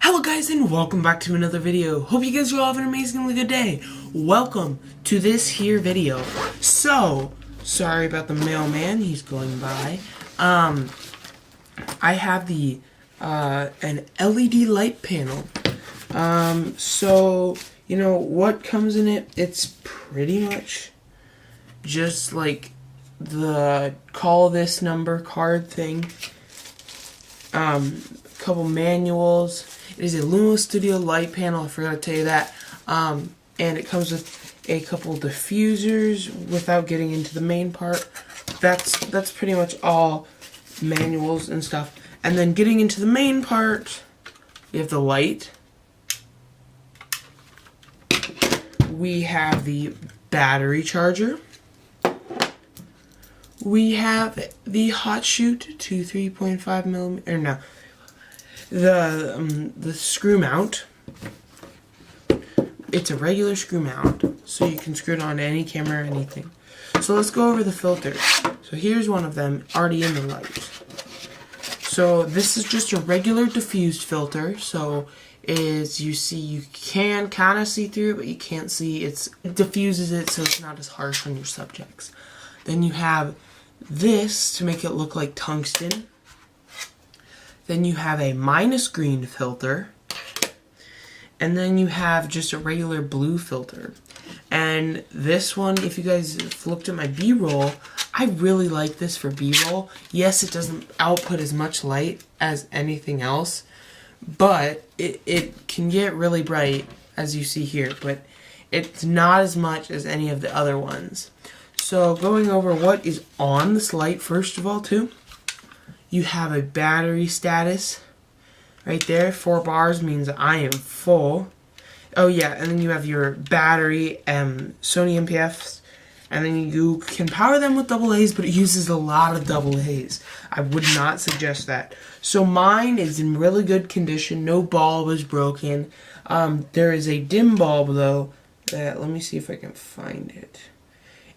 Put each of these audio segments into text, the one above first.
Hello guys and welcome back to another video. Hope you guys are all having an amazingly good day. Welcome to this here video. So, sorry about the mailman, he's going by. I have the an LED light panel. So, you know what comes in it? It's pretty much just like the call this number card thing. Couple manuals. It is a LimoStudio LED Light panel, I forgot to tell you that. And it comes with a couple diffusers without getting into the main part. That's pretty much all manuals and stuff. And then getting into the main part, we have the light. We have the battery charger. We have the hot shoot to 3.5 millimeter, no, the screw mount. It's a regular screw mount, so you can screw it on any camera or anything. So let's go over the filters. So here's one of them already in the light. So this is just a regular diffused filter. So as you see, you can kind of see through it, but you can't see. It diffuses it so it's not as harsh on your subjects. Then you have this to make it look like tungsten. Then you have a minus green filter. And then you have just a regular blue filter. And this one, if you guys have looked at my B-roll, I really like this for B-roll. Yes, it doesn't output as much light as anything else, but it can get really bright, as you see here, but it's not as much as any of the other ones. So going over what is on this light, first of all, too, you have a battery status right there. 4 bars means I am full. Oh yeah, and then you have your battery, Sony MPFs, and then you can power them with AA's, but it uses a lot of AA's. I would not suggest that. So mine is in really good condition. No bulb is broken. There is a dim bulb though. Let me see if I can find it.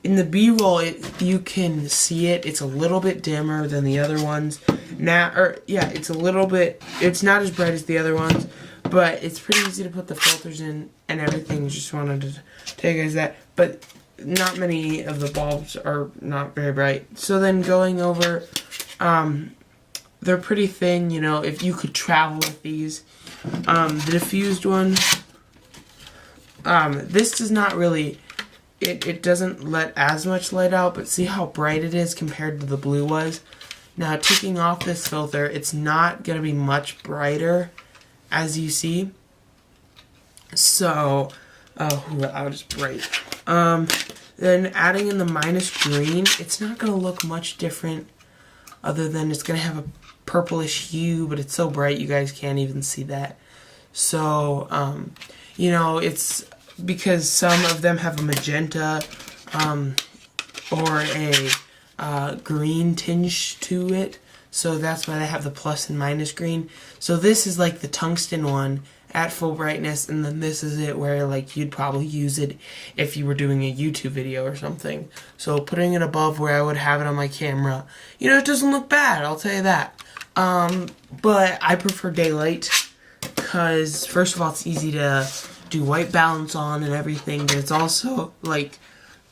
In the B-roll, you can see it. It's a little bit dimmer than the other ones. It's a little bit. It's not as bright as the other ones, but it's pretty easy to put the filters in and everything. Just wanted to tell you guys that. But not many of the bulbs are not very bright. So then going over, they're pretty thin. You know, if you could travel with these, the diffused one. This does not really. It doesn't let as much light out, but see how bright it is compared to the blue was. Now taking off this filter, it's not going to be much brighter, as you see. So, I'll just bright. Then adding in the minus green, it's not going to look much different, other than it's going to have a purplish hue, but it's so bright you guys can't even see that. So, you know, it's because some of them have a magenta or a green tinge to it, so that's why they have the plus and minus green. So this is like the tungsten one at full brightness, and then this is it where like you'd probably use it if you were doing a YouTube video or something. So putting it above where I would have it on my camera, you know, it doesn't look bad, I'll tell you that. But I prefer daylight because first of all it's easy to do white balance on and everything, but it's also like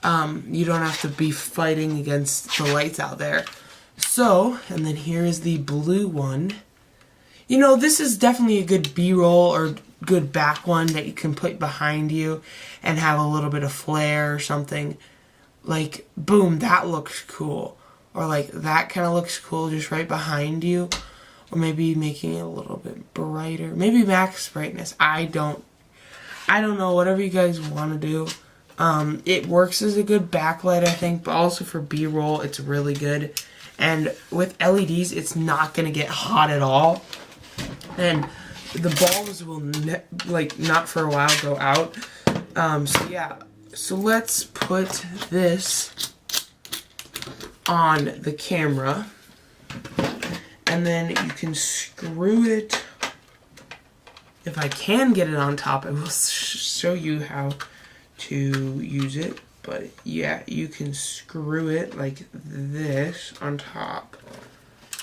you don't have to be fighting against the lights out there. So, and then here is the blue one. You know, this is definitely a good B-roll or good back one that you can put behind you and have a little bit of flare or something. Like, boom, that looks cool. Or like, that kind of looks cool just right behind you. Or maybe making it a little bit brighter. Maybe max brightness. I don't know, whatever you guys want to do. It works as a good backlight, I think, but also for B-roll, it's really good. And with LEDs, it's not going to get hot at all. And the bulbs will, not for a while go out. So yeah, so let's put this on the camera. And then you can screw it. If I can get it on top, I will show you how to use it. But yeah, you can screw it like this on top.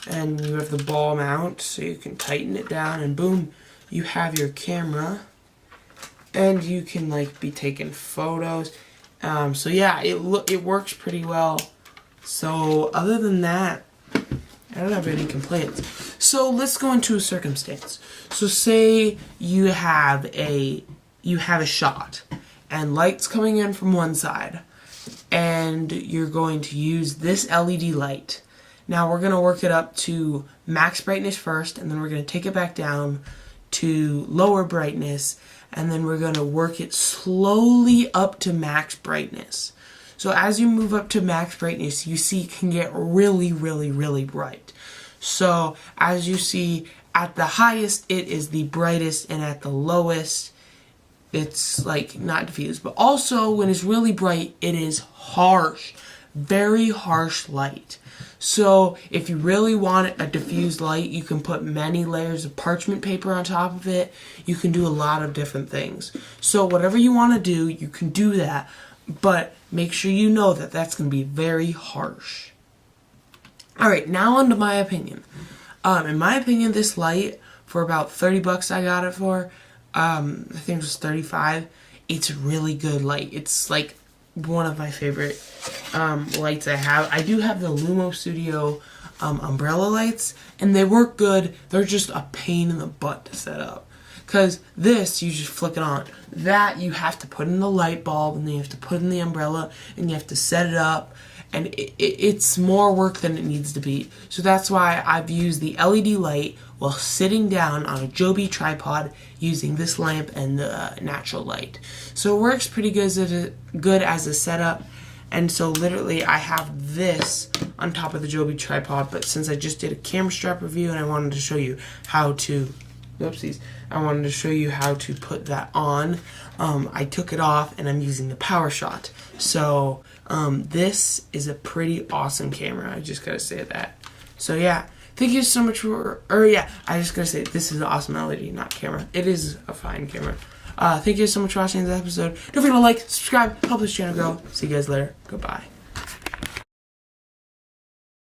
And you have the ball mount, so you can tighten it down and boom, you have your camera, and you can like be taking photos. So yeah, it works pretty well. So other than that, I don't have any complaints. So let's go into a circumstance. So say you have a shot, and light's coming in from one side, and you're going to use this LED light. Now we're going to work it up to max brightness first, and then we're going to take it back down to lower brightness, and then we're going to work it slowly up to max brightness. So as you move up to max brightness, you see it can get really, really, really bright. So as you see, at the highest, it is the brightest, and at the lowest, it's like not diffused. But also, when it's really bright, it is harsh, very harsh light. So if you really want a diffused light, you can put many layers of parchment paper on top of it. You can do a lot of different things. So whatever you want to do, you can do that. But make sure you know that that's going to be very harsh. Alright, now on to my opinion. In my opinion, this light, for about 30 bucks I got it for, I think it was 35, it's a really good light. It's like one of my favorite lights I have. I do have the LimoStudio umbrella lights, and they work good. They're just a pain in the butt to set up. Because this, you just flick it on. That, you have to put in the light bulb, and then you have to put in the umbrella, and you have to set it up. And it's more work than it needs to be. So that's why I've used the LED light while sitting down on a Joby tripod using this lamp and the natural light. So it works pretty good as a setup. And so literally I have this on top of the Joby tripod, but since I just did a camera strap review and I wanted to show you how to, I wanted to show you how to put that on, I took it off and I'm using the Power Shot. So this is a pretty awesome camera, I just gotta say that. So yeah, thank you so much for, I just gotta say, this is an awesome LED, not camera. It is a fine camera. Thank you so much for watching this episode. Don't forget to like, subscribe, help this channel grow. See you guys later. Goodbye.